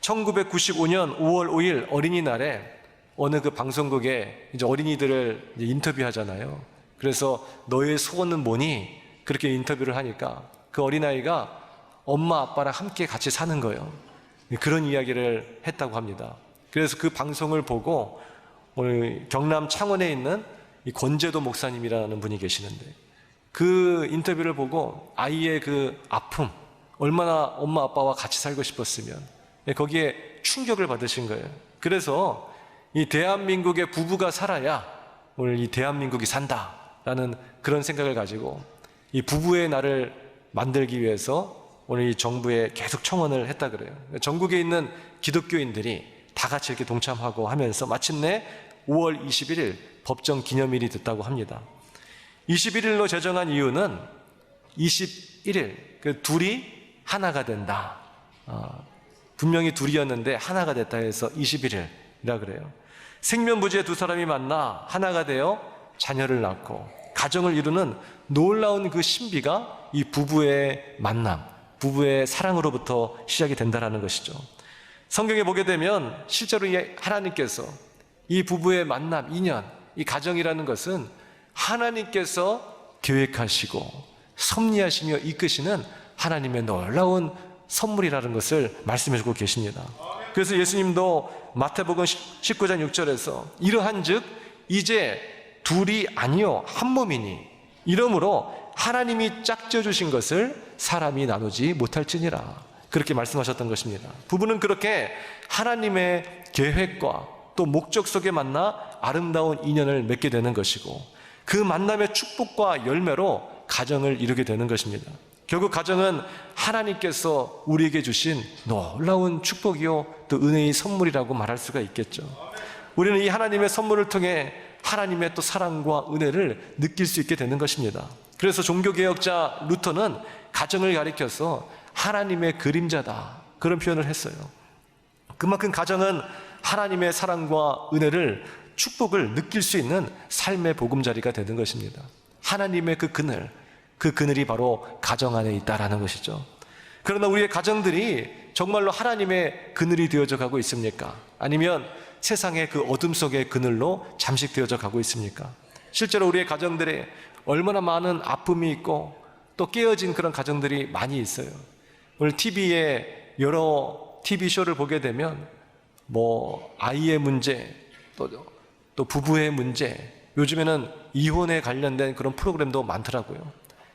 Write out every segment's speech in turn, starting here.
1995년 5월 5일 어린이날에 어느 그 방송국에 이제 어린이들을 이제 인터뷰하잖아요. 그래서 너의 소원은 뭐니? 그렇게 인터뷰를 하니까 그 어린아이가 엄마 아빠랑 함께 같이 사는 거예요. 그런 이야기를 했다고 합니다. 그래서 그 방송을 보고 오늘 경남 창원에 있는 이 권재도 목사님이라는 분이 계시는데 그 인터뷰를 보고 아이의 그 아픔, 얼마나 엄마 아빠와 같이 살고 싶었으면 거기에 충격을 받으신 거예요. 그래서 이 대한민국의 부부가 살아야 오늘 이 대한민국이 산다라는 그런 생각을 가지고 이 부부의 날을 만들기 위해서 오늘 이 정부에 계속 청원을 했다 그래요. 전국에 있는 기독교인들이 다 같이 이렇게 동참하고 하면서 마침내 5월 21일 법정 기념일이 됐다고 합니다. 21일로 제정한 이유는 21일, 그 둘이 하나가 된다. 분명히 둘이었는데 하나가 됐다 해서 21일이라 그래요. 생면부지의 두 사람이 만나 하나가 되어 자녀를 낳고 가정을 이루는 놀라운 그 신비가 이 부부의 만남, 부부의 사랑으로부터 시작이 된다는 것이죠. 성경에 보게 되면 실제로 이 하나님께서 이 부부의 만남, 인연, 이 가정이라는 것은 하나님께서 계획하시고 섭리하시며 이끄시는 하나님의 놀라운 선물이라는 것을 말씀해주고 계십니다. 그래서 예수님도 마태복음 19장 6절에서 이러한즉 이제 둘이 아니요 한 몸이니 이러므로 하나님이 짝지어 주신 것을 사람이 나누지 못할지니라, 그렇게 말씀하셨던 것입니다. 부부는 그렇게 하나님의 계획과 또 목적 속에 만나 아름다운 인연을 맺게 되는 것이고 그 만남의 축복과 열매로 가정을 이루게 되는 것입니다. 결국 가정은 하나님께서 우리에게 주신 놀라운 축복이요 또 은혜의 선물이라고 말할 수가 있겠죠. 우리는 이 하나님의 선물을 통해 하나님의 또 사랑과 은혜를 느낄 수 있게 되는 것입니다. 그래서 종교개혁자 루터는 가정을 가리켜서 하나님의 그림자다, 그런 표현을 했어요. 그만큼 가정은 하나님의 사랑과 은혜를, 축복을 느낄 수 있는 삶의 보금자리가 되는 것입니다. 하나님의 그 그늘이 바로 가정 안에 있다라는 것이죠. 그러나 우리의 가정들이 정말로 하나님의 그늘이 되어져 가고 있습니까? 아니면 세상의 그 어둠 속의 그늘로 잠식되어져 가고 있습니까? 실제로 우리의 가정들에 얼마나 많은 아픔이 있고 또 깨어진 그런 가정들이 많이 있어요. 오늘 TV에 여러 TV쇼를 보게 되면 아이의 문제, 또 부부의 문제, 요즘에는 이혼에 관련된 그런 프로그램도 많더라고요.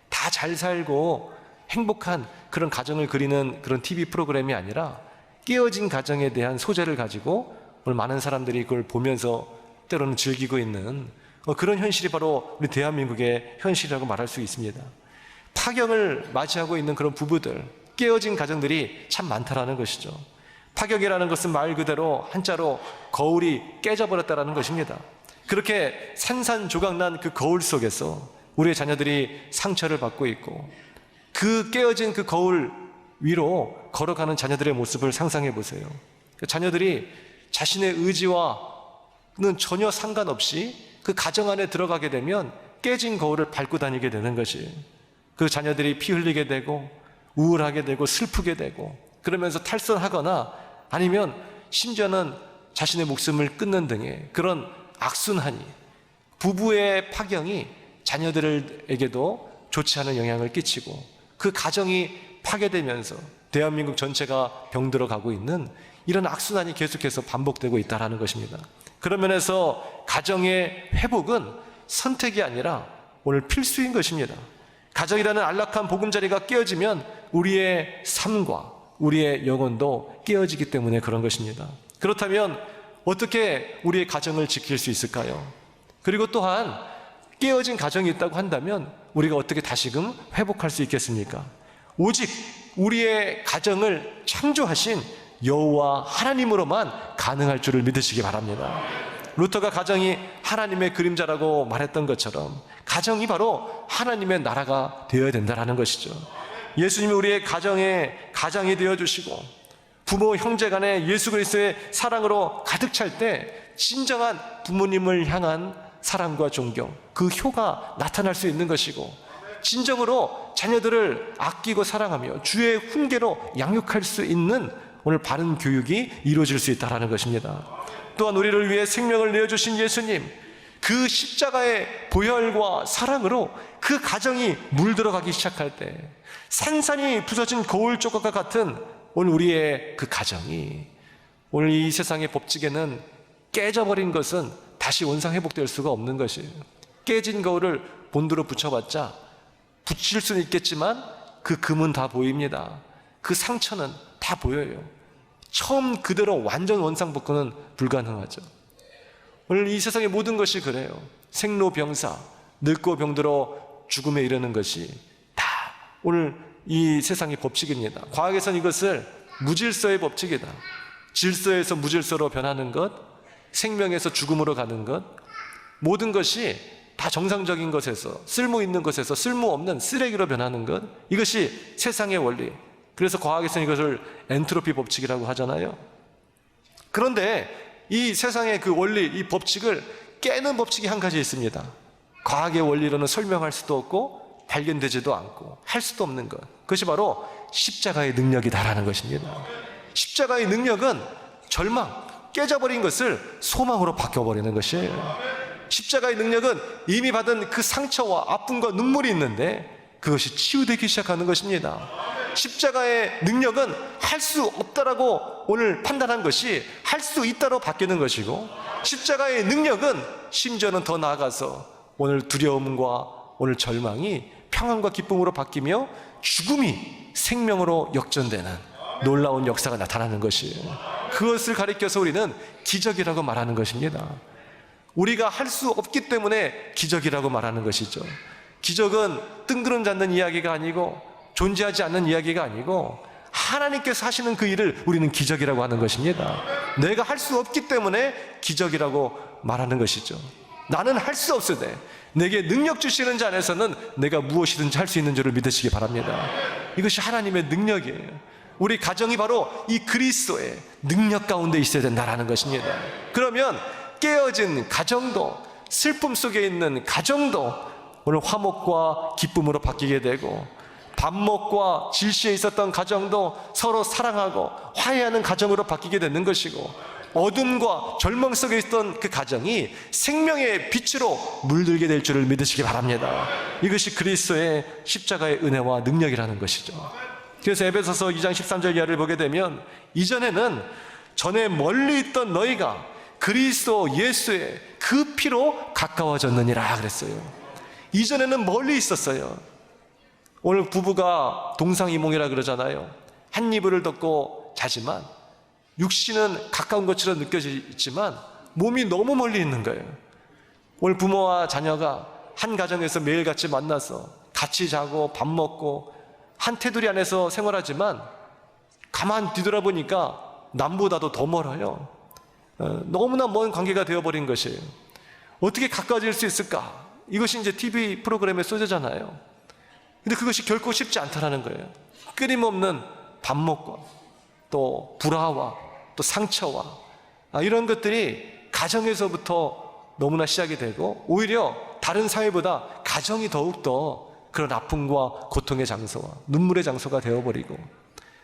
다 잘 살고 행복한 그런 가정을 그리는 그런 TV 프로그램이 아니라 깨어진 가정에 대한 소재를 가지고 오늘 많은 사람들이 그걸 보면서 때로는 즐기고 있는 그런 현실이 바로 우리 대한민국의 현실이라고 말할 수 있습니다. 파경을 맞이하고 있는 그런 부부들, 깨어진 가정들이 참 많다라는 것이죠. 파격이라는 것은 말 그대로 한자로 거울이 깨져버렸다라는 것입니다. 그렇게 산산조각난 그 거울 속에서 우리의 자녀들이 상처를 받고 있고 그 깨어진 그 거울 위로 걸어가는 자녀들의 모습을 상상해 보세요. 자녀들이 자신의 의지와는 전혀 상관없이 그 가정 안에 들어가게 되면 깨진 거울을 밟고 다니게 되는 것이, 그 자녀들이 피 흘리게 되고 우울하게 되고 슬프게 되고 그러면서 탈선하거나 아니면 심지어는 자신의 목숨을 끊는 등의 그런 악순환이, 부부의 파경이 자녀들에게도 좋지 않은 영향을 끼치고 그 가정이 파괴되면서 대한민국 전체가 병들어 가고 있는 이런 악순환이 계속해서 반복되고 있다는 것입니다. 그런 면에서 가정의 회복은 선택이 아니라 오늘 필수인 것입니다. 가정이라는 안락한 보금자리가 깨어지면 우리의 삶과 우리의 영혼도 깨어지기 때문에 그런 것입니다. 그렇다면 어떻게 우리의 가정을 지킬 수 있을까요? 그리고 또한 깨어진 가정이 있다고 한다면 우리가 어떻게 다시금 회복할 수 있겠습니까? 오직 우리의 가정을 창조하신 여호와 하나님으로만 가능할 줄을 믿으시기 바랍니다. 루터가 가정이 하나님의 그림자라고 말했던 것처럼 가정이 바로 하나님의 나라가 되어야 된다는 것이죠. 예수님이 우리의 가장이 되어주시고 부모 형제 간에 예수 그리스도의 사랑으로 가득 찰 때 진정한 부모님을 향한 사랑과 존경, 그 효가 나타날 수 있는 것이고 진정으로 자녀들을 아끼고 사랑하며 주의 훈계로 양육할 수 있는 오늘 바른 교육이 이루어질 수 있다는 것입니다. 또한 우리를 위해 생명을 내어주신 예수님, 그 십자가의 보혈과 사랑으로 그 가정이 물들어가기 시작할 때 산산이 부서진 거울 조각과 같은 오늘 우리의 그 가정이, 오늘 이 세상의 법칙에는 깨져버린 것은 다시 원상회복될 수가 없는 것이에요. 깨진 거울을 본드로 붙여봤자 붙일 수는 있겠지만 그 금은 다 보입니다. 그 상처는 다 보여요. 처음 그대로 완전 원상복구는 불가능하죠. 오늘 이 세상의 모든 것이 그래요. 생로병사, 늙고 병들어 죽음에 이르는 것이 다 오늘 이 세상의 법칙입니다. 과학에서는 이것을 무질서의 법칙이다. 질서에서 무질서로 변하는 것, 생명에서 죽음으로 가는 것, 모든 것이 다 정상적인 것에서, 쓸모 있는 것에서 쓸모없는 쓰레기로 변하는 것, 이것이 세상의 원리. 그래서 과학에서는 이것을 엔트로피 법칙이라고 하잖아요. 그런데 이 세상의 그 원리, 이 법칙을 깨는 법칙이 한 가지 있습니다. 과학의 원리로는 설명할 수도 없고 발견되지도 않고 할 수도 없는 것, 그것이 바로 십자가의 능력이다라는 것입니다. 십자가의 능력은 절망, 깨져버린 것을 소망으로 바뀌어버리는 것이에요. 십자가의 능력은 이미 받은 그 상처와 아픔과 눈물이 있는데 그것이 치유되기 시작하는 것입니다. 십자가의 능력은 할 수 없다라고 오늘 판단한 것이 할 수 있다로 바뀌는 것이고, 십자가의 능력은 심지어는 더 나아가서 오늘 두려움과 오늘 절망이 평안과 기쁨으로 바뀌며 죽음이 생명으로 역전되는 놀라운 역사가 나타나는 것이에요. 그것을 가리켜서 우리는 기적이라고 말하는 것입니다. 우리가 할 수 없기 때문에 기적이라고 말하는 것이죠. 기적은 뜬구름 잡는 이야기가 아니고 존재하지 않는 이야기가 아니고 하나님께서 하시는 그 일을 우리는 기적이라고 하는 것입니다. 내가 할 수 없기 때문에 기적이라고 말하는 것이죠. 나는 할 수 없으되 내게 능력 주시는 자 안에서는 내가 무엇이든지 할 수 있는 줄을 믿으시기 바랍니다. 이것이 하나님의 능력이에요. 우리 가정이 바로 이 그리스도의 능력 가운데 있어야 된다는 것입니다. 그러면 깨어진 가정도, 슬픔 속에 있는 가정도 오늘 화목과 기쁨으로 바뀌게 되고, 반목과 질시에 있었던 가정도 서로 사랑하고 화해하는 가정으로 바뀌게 되는 것이고, 어둠과 절망 속에 있던 그 가정이 생명의 빛으로 물들게 될 줄을 믿으시기 바랍니다. 이것이 그리스도의 십자가의 은혜와 능력이라는 것이죠. 그래서 에베소서 2장 13절 이하를 보게 되면, 이전에는 전에 멀리 있던 너희가 그리스도 예수의 그 피로 가까워졌느니라 그랬어요. 이전에는 멀리 있었어요. 오늘 부부가 동상이몽이라 그러잖아요. 한 이불을 덮고 자지만 육신은 가까운 것처럼 느껴지지만 몸이 너무 멀리 있는 거예요. 오늘 부모와 자녀가 한 가정에서 매일같이 만나서 같이 자고 밥 먹고 한 테두리 안에서 생활하지만 가만 뒤돌아보니까 남보다도 더 멀어요. 너무나 먼 관계가 되어버린 것이에요. 어떻게 가까워질 수 있을까? 이것이 이제 TV 프로그램의 소재잖아요. 근데 그것이 결코 쉽지 않다라는 거예요. 끊임없는 반목과 또 불화와 또 상처와 이런 것들이 가정에서부터 너무나 시작이 되고, 오히려 다른 사회보다 가정이 더욱더 그런 아픔과 고통의 장소와 눈물의 장소가 되어버리고,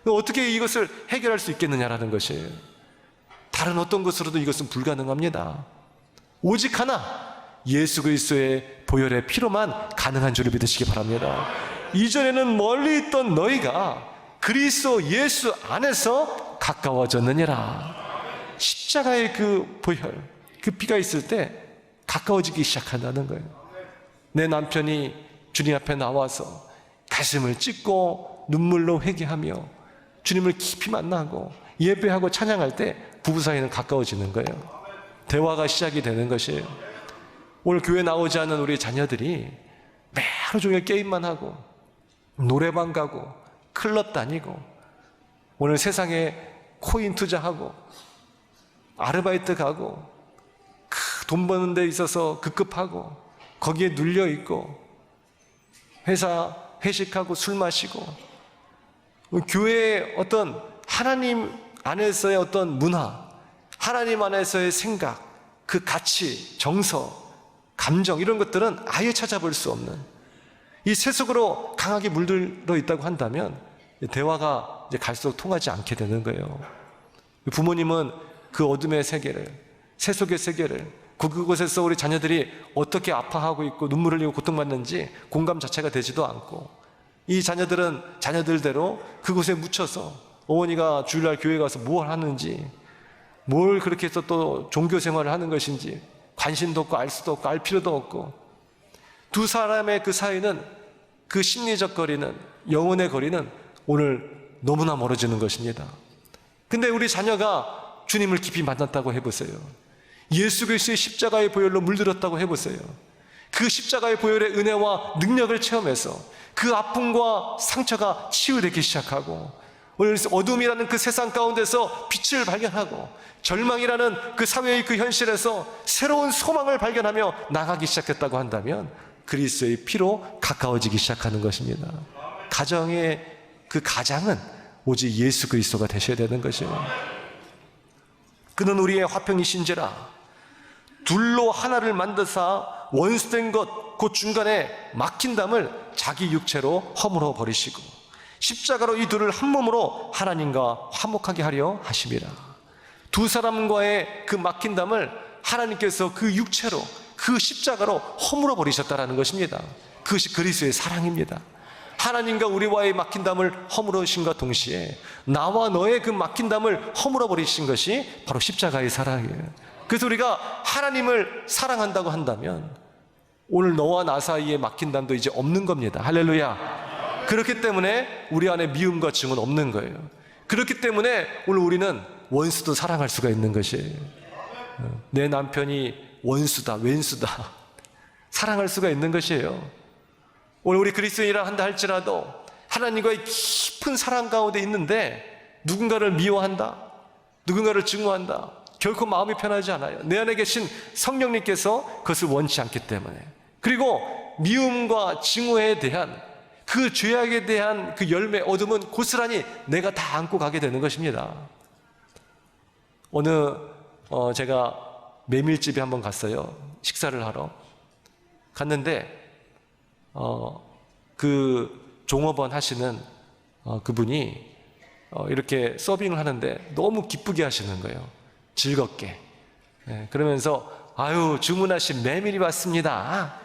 어떻게 이것을 해결할 수 있겠느냐라는 것이에요. 다른 어떤 것으로도 이것은 불가능합니다. 오직 하나, 예수 그리스도의 보혈의 피로만 가능한 줄을 믿으시기 바랍니다. 이전에는 멀리 있던 너희가 그리스도 예수 안에서 가까워졌느니라. 십자가의 그 보혈, 그 피가 있을 때 가까워지기 시작한다는 거예요. 내 남편이 주님 앞에 나와서 가슴을 찢고 눈물로 회개하며 주님을 깊이 만나고 예배하고 찬양할 때 부부 사이는 가까워지는 거예요. 대화가 시작이 되는 것이에요. 오늘 교회 나오지 않는 우리 자녀들이 매 하루 종일 게임만 하고 노래방 가고 클럽 다니고 오늘 세상에 코인 투자하고 아르바이트 가고 돈 버는 데 있어서 급급하고 거기에 눌려 있고 회사 회식하고 술 마시고, 교회의 어떤 하나님 안에서의 어떤 문화, 하나님 안에서의 생각, 그 가치, 정서, 감정, 이런 것들은 아예 찾아볼 수 없는, 이 세속으로 강하게 물들어 있다고 한다면 대화가 이제 갈수록 통하지 않게 되는 거예요. 부모님은 그 어둠의 세계를, 세속의 세계를, 그곳에서 우리 자녀들이 어떻게 아파하고 있고 눈물을 흘리고 고통받는지 공감 자체가 되지도 않고, 이 자녀들은 자녀들대로 그곳에 묻혀서 어머니가 주일날 교회 가서 뭘 하는지, 뭘 그렇게 해서 또 종교 생활을 하는 것인지 관심도 없고 알 수도 없고 알 필요도 없고, 두 사람의 그 사이는, 그 심리적 거리는, 영혼의 거리는 오늘 너무나 멀어지는 것입니다. 근데 우리 자녀가 주님을 깊이 만났다고 해보세요. 예수 그리스도의 십자가의 보혈로 물들었다고 해보세요. 그 십자가의 보혈의 은혜와 능력을 체험해서 그 아픔과 상처가 치유되기 시작하고, 오늘 어둠이라는 그 세상 가운데서 빛을 발견하고, 절망이라는 그 사회의 그 현실에서 새로운 소망을 발견하며 나가기 시작했다고 한다면 그리스도의 피로 가까워지기 시작하는 것입니다. 가정의 그 가장은 오직 예수 그리스도가 되셔야 되는 것이에요. 그는 우리의 화평이신지라 둘로 하나를 만드사 원수된 것 곧 중간에 막힌 담을 자기 육체로 허물어 버리시고 십자가로 이 둘을 한 몸으로 하나님과 화목하게 하려 하심이라. 두 사람과의 그 막힌 담을 하나님께서 그 육체로, 그 십자가로 허물어 버리셨다라는 것입니다. 그것이 그리스도의 사랑입니다. 하나님과 우리와의 막힌 담을 허물으신과 동시에 나와 너의 그 막힌 담을 허물어 버리신 것이 바로 십자가의 사랑이에요. 그래서 우리가 하나님을 사랑한다고 한다면 오늘 너와 나 사이에 막힌 담도 이제 없는 겁니다. 할렐루야. 그렇기 때문에 우리 안에 미움과 증오는 없는 거예요. 그렇기 때문에 오늘 우리는 원수도 사랑할 수가 있는 것이에요. 내 남편이 원수다, 왼수다, 사랑할 수가 있는 것이에요. 오늘 우리 그리스도인이라 한다 할지라도 하나님과의 깊은 사랑 가운데 있는데 누군가를 미워한다, 누군가를 증오한다, 결코 마음이 편하지 않아요. 내 안에 계신 성령님께서 그것을 원치 않기 때문에. 그리고 미움과 증오에 대한 그 죄악에 대한 그 열매, 어둠은 고스란히 내가 다 안고 가게 되는 것입니다. 제가 메밀집에 한번 갔어요. 식사를 하러 갔는데 그 종업원 하시는 그분이 이렇게 서빙을 하는데 너무 기쁘게 하시는 거예요. 즐겁게. 그러면서 아유, 주문하신 메밀이 왔습니다.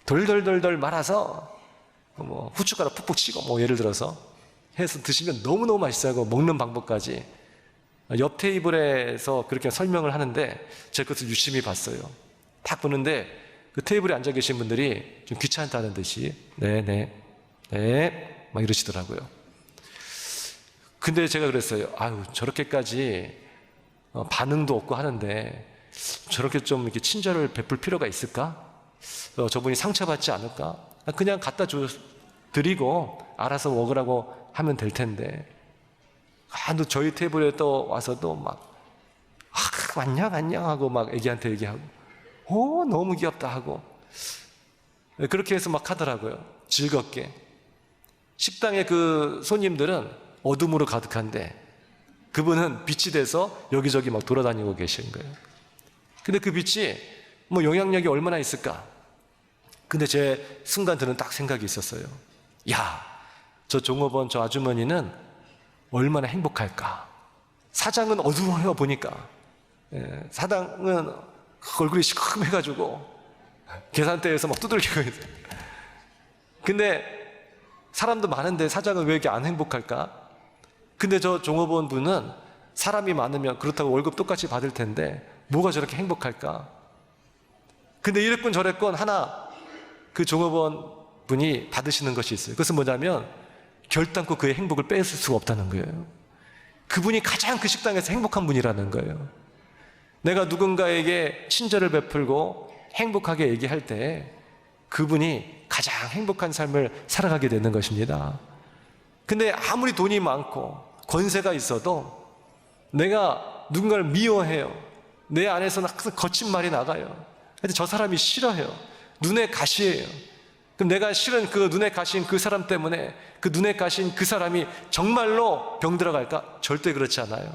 돌돌돌돌 말아서 뭐 후춧가루 푹푹 치고 뭐 예를 들어서 해서 드시면 너무너무 맛있어요. 먹는 방법까지 옆 테이블에서 그렇게 설명을 하는데 제가 그것을 유심히 봤어요. 딱 보는데 그 테이블에 앉아 계신 분들이 좀 귀찮다는 듯이 네네 막 이러시더라고요. 근데 제가 그랬어요. 아유, 저렇게까지 반응도 없고 하는데 저렇게 좀 이렇게 친절을 베풀 필요가 있을까? 저분이 상처받지 않을까? 그냥 갖다 드리고 알아서 먹으라고 하면 될 텐데. 또 저희 테이블에 또 와서 또 막 안녕 하고 막 애기한테 얘기하고 너무 귀엽다 하고 그렇게 해서 막 하더라고요. 즐겁게. 식당의 그 손님들은 어둠으로 가득한데 그분은 빛이 돼서 여기저기 막 돌아다니고 계신 거예요. 근데 그 빛이 뭐 영향력이 얼마나 있을까? 근데 제 순간 드는 딱 생각이 있었어요. 야, 저 종업원 저 아주머니는 얼마나 행복할까? 사장은 어두워요 보니까. 사장은 얼굴이 시커매가지고 계산대에서 막 두들기고 있어요. 근데 사람도 많은데 사장은 왜 이렇게 안 행복할까? 근데 저 종업원 분은 사람이 많으면 그렇다고 월급 똑같이 받을 텐데 뭐가 저렇게 행복할까? 근데 이랬건 저랬건 하나 그 종업원 분이 받으시는 것이 있어요. 그것은 뭐냐면 결단코 그의 행복을 뺏을 수가 없다는 거예요. 그분이 가장 그 식당에서 행복한 분이라는 거예요. 내가 누군가에게 친절을 베풀고 행복하게 얘기할 때 그분이 가장 행복한 삶을 살아가게 되는 것입니다. 근데 아무리 돈이 많고 권세가 있어도 내가 누군가를 미워해요. 내 안에서는 항상 거친 말이 나가요. 근데 저 사람이 싫어해요. 눈에 가시예요. 그럼 내가 싫은 그 눈에 가신 그 사람 때문에 그 눈에 가신 그 사람이 정말로 병 들어갈까? 절대 그렇지 않아요.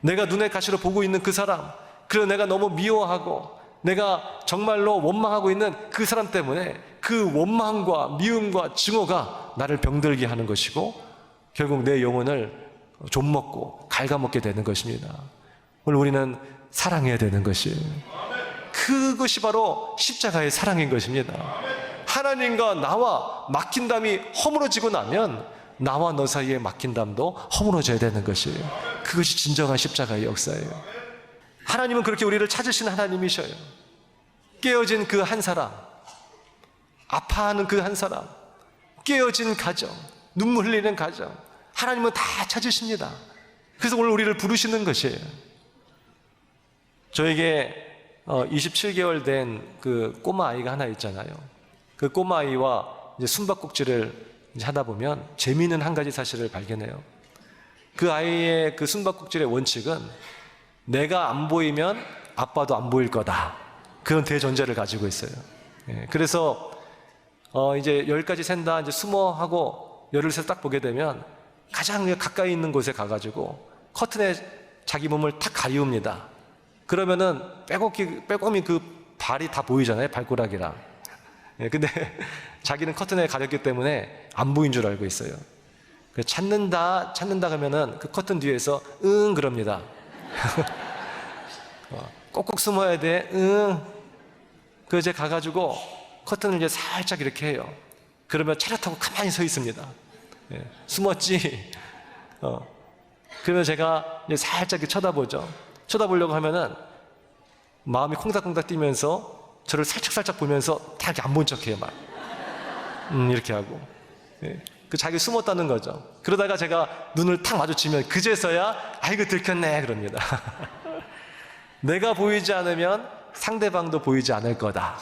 내가 눈에 가시로 보고 있는 그 사람, 그리고 내가 너무 미워하고 내가 정말로 원망하고 있는 그 사람 때문에 그 원망과 미움과 증오가 나를 병들게 하는 것이고 결국 내 영혼을 좀먹고 갉아먹게 되는 것입니다. 오늘 우리는 사랑해야 되는 것이에요. 그것이 바로 십자가의 사랑인 것입니다. 하나님과 나와 막힌 담이 허물어지고 나면 나와 너 사이에 막힌 담도 허물어져야 되는 것이에요. 그것이 진정한 십자가의 역사예요. 하나님은 그렇게 우리를 찾으신 하나님이셔요. 깨어진 그 한 사람, 아파하는 그 한 사람, 깨어진 가정, 눈물 흘리는 가정, 하나님은 다 찾으십니다. 그래서 오늘 우리를 부르시는 것이에요. 저에게 27개월 된 그 꼬마 아이가 하나 있잖아요. 그 꼬마 아이와 이제 숨바꼭질을 이제 하다 보면 재미있는 한 가지 사실을 발견해요. 그 아이의 그 숨바꼭질의 원칙은 내가 안 보이면 아빠도 안 보일 거다. 그런 대전제를 가지고 있어요. 그래서 이제 10까지 센다, 이제 숨어 하고 열을 세 딱 보게 되면 가장 가까이 있는 곳에 가가지고 커튼에 자기 몸을 탁 가리웁니다. 그러면은 빼꼼히 그 발이 다 보이잖아요. 발가락이랑. 근데 자기는 커튼에 가렸기 때문에 안 보인 줄 알고 있어요. 찾는다 그러면은 그 커튼 뒤에서 응 그럽니다. 꼭꼭 숨어야 돼. 응. 그 이제 가가지고 커튼을 이제 살짝 이렇게 해요. 그러면 차렷하고 가만히 서 있습니다. 숨었지. 그러면 제가 이제 살짝 이렇게 쳐다보죠. 쳐다보려고 하면은 마음이 콩닥콩닥 뛰면서 저를 살짝 보면서 다 이렇게 안 본 척해요. 막 이렇게 하고. 그 자기 숨었다는 거죠. 그러다가 제가 눈을 탁 마주치면 그제서야 아이고 들켰네 그럽니다. 내가 보이지 않으면 상대방도 보이지 않을 거다.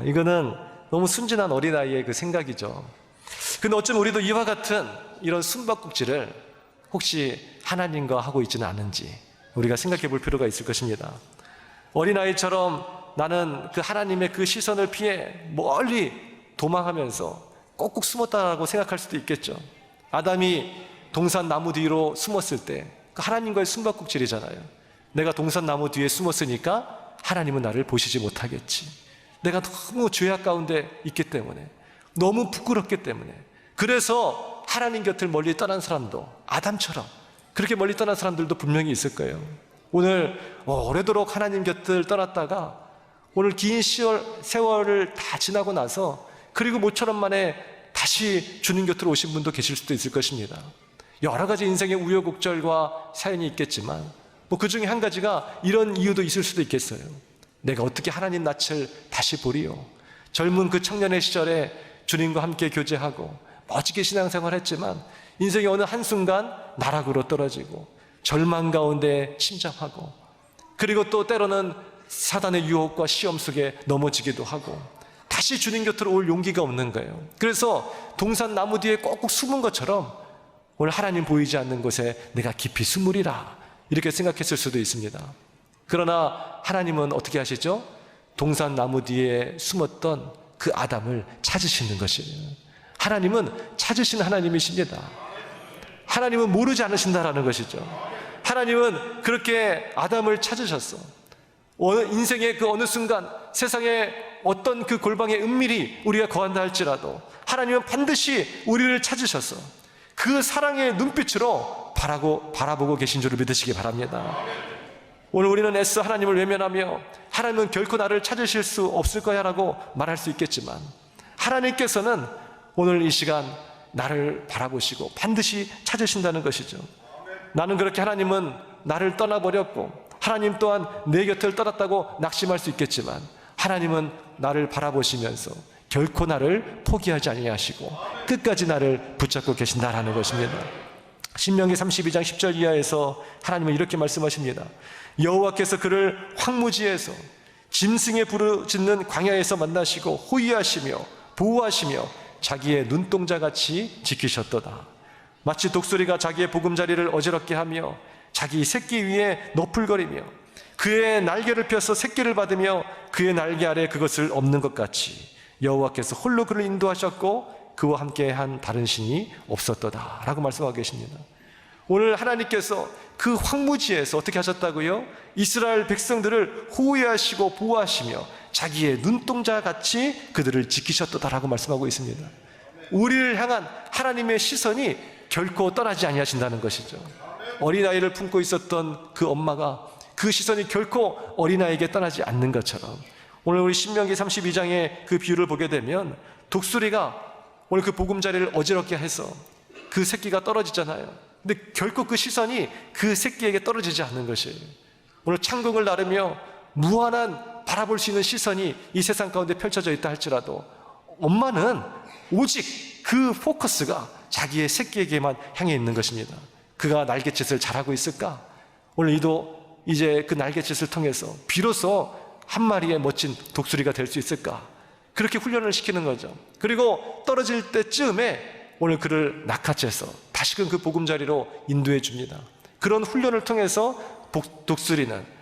이거는 너무 순진한 어린아이의 그 생각이죠. 근데 어쩌면 우리도 이와 같은 이런 숨바꼭질을 혹시 하나님과 하고 있지는 않은지 우리가 생각해 볼 필요가 있을 것입니다. 어린아이처럼 나는 그 하나님의 그 시선을 피해 멀리 도망하면서 꼭꼭 숨었다고 생각할 수도 있겠죠. 아담이 동산 나무 뒤로 숨었을 때 그 하나님과의 숨바꼭질이잖아요. 내가 동산 나무 뒤에 숨었으니까 하나님은 나를 보시지 못하겠지. 내가 너무 죄악 가운데 있기 때문에, 너무 부끄럽기 때문에, 그래서 하나님 곁을 멀리 떠난 사람도, 아담처럼 그렇게 멀리 떠난 사람들도 분명히 있을 거예요. 오늘 오래도록 하나님 곁을 떠났다가 오늘 긴 세월을 다 지나고 나서 그리고 모처럼 만에 다시 주님 곁으로 오신 분도 계실 수도 있을 것입니다. 여러 가지 인생의 우여곡절과 사연이 있겠지만 그 중에 한 가지가 이런 이유도 있을 수도 있겠어요. 내가 어떻게 하나님 낯을 다시 보리요. 젊은 그 청년의 시절에 주님과 함께 교제하고 멋지게 신앙생활 했지만 인생의 어느 한순간 나락으로 떨어지고 절망 가운데 침잠하고 그리고 또 때로는 사단의 유혹과 시험 속에 넘어지기도 하고 다시 주님 곁으로 올 용기가 없는 거예요. 그래서 동산 나무 뒤에 꼭꼭 숨은 것처럼 오늘 하나님 보이지 않는 곳에 내가 깊이 숨으리라 이렇게 생각했을 수도 있습니다. 그러나 하나님은 어떻게 하시죠? 동산 나무 뒤에 숨었던 그 아담을 찾으시는 것이에요. 하나님은 찾으시는 하나님이십니다. 하나님은 모르지 않으신다라는 것이죠. 하나님은 그렇게 아담을 찾으셨어. 인생의 그 어느 순간 세상에 어떤 그 골방에 은밀히 우리가 거한다 할지라도 하나님은 반드시 우리를 찾으셔서 그 사랑의 눈빛으로 바라보고 계신 줄을 믿으시기 바랍니다. 오늘 우리는 애써 하나님을 외면하며 하나님은 결코 나를 찾으실 수 없을 거야 라고 말할 수 있겠지만 하나님께서는 오늘 이 시간 나를 바라보시고 반드시 찾으신다는 것이죠. 나는 그렇게 하나님은 나를 떠나버렸고 하나님 또한 내 곁을 떠났다고 낙심할 수 있겠지만 하나님은 나를 바라보시면서 결코 나를 포기하지 아니하시고 끝까지 나를 붙잡고 계신다라는 것입니다. 신명기 32장 10절 이하에서 하나님은 이렇게 말씀하십니다. 여호와께서 그를 황무지에서 짐승의 부르짖는 광야에서 만나시고 호위하시며 보호하시며 자기의 눈동자같이 지키셨도다. 마치 독수리가 자기의 보금자리를 어지럽게 하며 자기 새끼 위에 너풀거리며 그의 날개를 펴서 새끼를 받으며 그의 날개 아래 그것을 엎는 것 같이 여호와께서 홀로 그를 인도하셨고 그와 함께한 다른 신이 없었도다 라고 말씀하고 계십니다. 오늘 하나님께서 그 황무지에서 어떻게 하셨다고요? 이스라엘 백성들을 호위하시고 보호하시며 자기의 눈동자같이 그들을 지키셨도다라고 말씀하고 있습니다. 우리를 향한 하나님의 시선이 결코 떠나지 아니하신다는 것이죠. 어린아이를 품고 있었던 그 엄마가 그 시선이 결코 어린아이에게 떠나지 않는 것처럼, 오늘 우리 신명기 32장의 그 비유를 보게 되면 독수리가 오늘 그 보금자리를 어지럽게 해서 그 새끼가 떨어지잖아요. 근데 결코 그 시선이 그 새끼에게 떨어지지 않는 것이에요. 오늘 창궁을 나르며 무한한 바라볼 수 있는 시선이 이 세상 가운데 펼쳐져 있다 할지라도 엄마는 오직 그 포커스가 자기의 새끼에게만 향해 있는 것입니다. 그가 날갯짓을 잘하고 있을까? 오늘 이제 그 날갯짓을 통해서 비로소 한 마리의 멋진 독수리가 될 수 있을까? 그렇게 훈련을 시키는 거죠. 그리고 떨어질 때쯤에 오늘 그를 낚아채서 다시금 그 보금자리로 인도해 줍니다. 그런 훈련을 통해서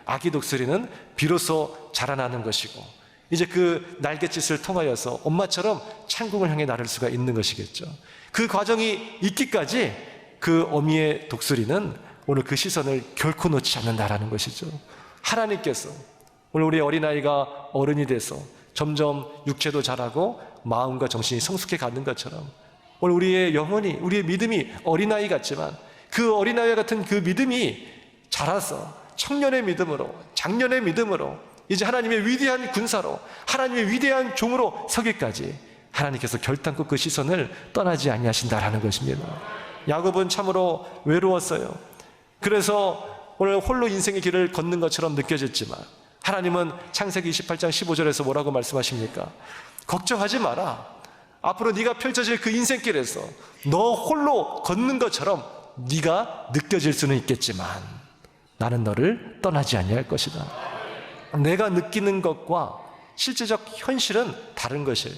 아기 독수리는 비로소 자라나는 것이고, 이제 그 날갯짓을 통하여서 엄마처럼 창궁을 향해 나를 수가 있는 것이겠죠. 그 과정이 있기까지 그 어미의 독수리는 오늘 그 시선을 결코 놓지 않는다라는 것이죠. 하나님께서 오늘 우리 어린아이가 어른이 돼서 점점 육체도 자라고 마음과 정신이 성숙해 가는 것처럼, 오늘 우리의 영혼이, 우리의 믿음이 어린아이 같지만 그 어린아이와 같은 그 믿음이 자라서 청년의 믿음으로, 장년의 믿음으로, 이제 하나님의 위대한 군사로, 하나님의 위대한 종으로 서기까지 하나님께서 결단코 그 시선을 떠나지 아니하신다라는 것입니다. 야곱은 참으로 외로웠어요. 그래서 오늘 홀로 인생의 길을 걷는 것처럼 느껴졌지만 하나님은 창세기 28장 15절에서 뭐라고 말씀하십니까? 걱정하지 마라. 앞으로 네가 펼쳐질 그 인생길에서 너 홀로 걷는 것처럼 네가 느껴질 수는 있겠지만 나는 너를 떠나지 아니할 것이다. 내가 느끼는 것과 실제적 현실은 다른 것이에요.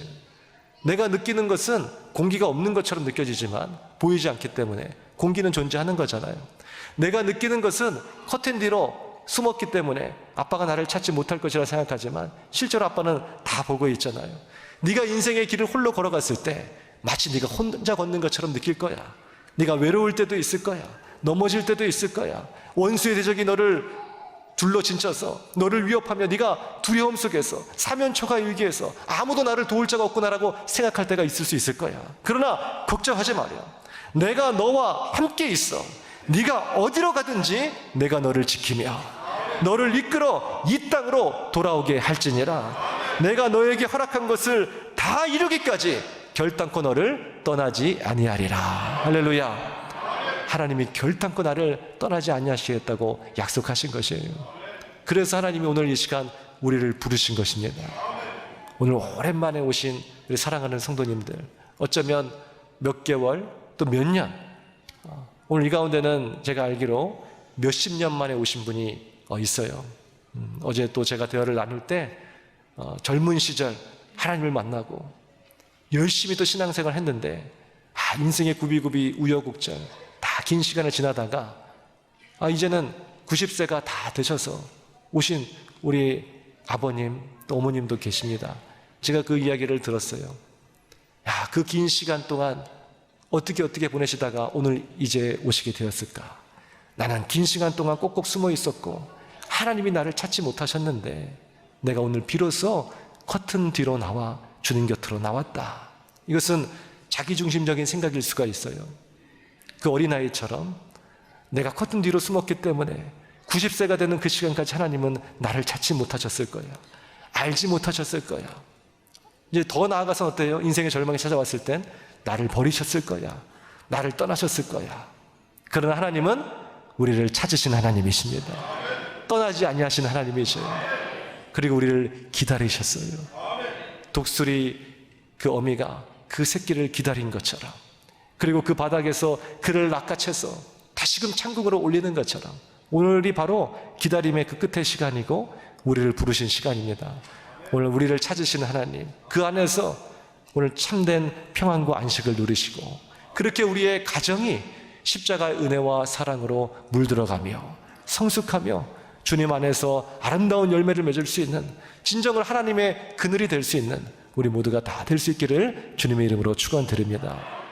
내가 느끼는 것은 공기가 없는 것처럼 느껴지지만 보이지 않기 때문에 공기는 존재하는 거잖아요. 내가 느끼는 것은 커튼 뒤로 숨었기 때문에 아빠가 나를 찾지 못할 것이라 생각하지만 실제로 아빠는 다 보고 있잖아요. 네가 인생의 길을 홀로 걸어갔을 때 마치 네가 혼자 걷는 것처럼 느낄 거야. 네가 외로울 때도 있을 거야. 넘어질 때도 있을 거야. 원수의 대적이 너를 둘러진쳐서 너를 위협하며 네가 두려움 속에서 사면초가 위기에서 아무도 나를 도울 자가 없구나라고 생각할 때가 있을 수 있을 거야. 그러나 걱정하지 마렴. 내가 너와 함께 있어. 네가 어디로 가든지 내가 너를 지키며 너를 이끌어 이 땅으로 돌아오게 할지니라. 내가 너에게 허락한 것을 다 이루기까지 결단코 너를 떠나지 아니하리라. 할렐루야. 하나님이 결단코 나를 떠나지 아니하시겠다고 약속하신 것이에요. 그래서 하나님이 오늘 이 시간 우리를 부르신 것입니다. 오늘 오랜만에 오신 우리 사랑하는 성도님들, 어쩌면 몇 개월 또 몇 년, 오늘 이 가운데는 제가 알기로 몇십 년 만에 오신 분이 있어요. 어제 또 제가 대화를 나눌 때 젊은 시절 하나님을 만나고 열심히 또 신앙생활을 했는데 인생의 구비구비 우여곡절 다 긴 시간을 지나다가 이제는 90세가 다 되셔서 오신 우리 아버님 또 어머님도 계십니다. 제가 그 이야기를 들었어요. 그 긴 시간 동안 어떻게 보내시다가 오늘 이제 오시게 되었을까? 나는 긴 시간 동안 꼭꼭 숨어 있었고 하나님이 나를 찾지 못하셨는데 내가 오늘 비로소 커튼 뒤로 나와 주님 곁으로 나왔다. 이것은 자기중심적인 생각일 수가 있어요. 그 어린아이처럼 내가 커튼 뒤로 숨었기 때문에 90세가 되는 그 시간까지 하나님은 나를 찾지 못하셨을 거야. 알지 못하셨을 거야. 이제 더 나아가서 어때요? 인생의 절망이 찾아왔을 땐 나를 버리셨을 거야. 나를 떠나셨을 거야. 그러나 하나님은 우리를 찾으신 하나님이십니다. 떠나지 아니하신 하나님이셔요. 그리고 우리를 기다리셨어요. 독수리 그 어미가 그 새끼를 기다린 것처럼, 그리고 그 바닥에서 그를 낚아채서 다시금 창궁으로 올리는 것처럼 오늘이 바로 기다림의 그 끝의 시간이고 우리를 부르신 시간입니다. 오늘 우리를 찾으시는 하나님, 그 안에서 오늘 참된 평안과 안식을 누리시고 그렇게 우리의 가정이 십자가의 은혜와 사랑으로 물들어가며 성숙하며 주님 안에서 아름다운 열매를 맺을 수 있는 진정을 하나님의 그늘이 될 수 있는 우리 모두가 다 될 수 있기를 주님의 이름으로 축원드립니다.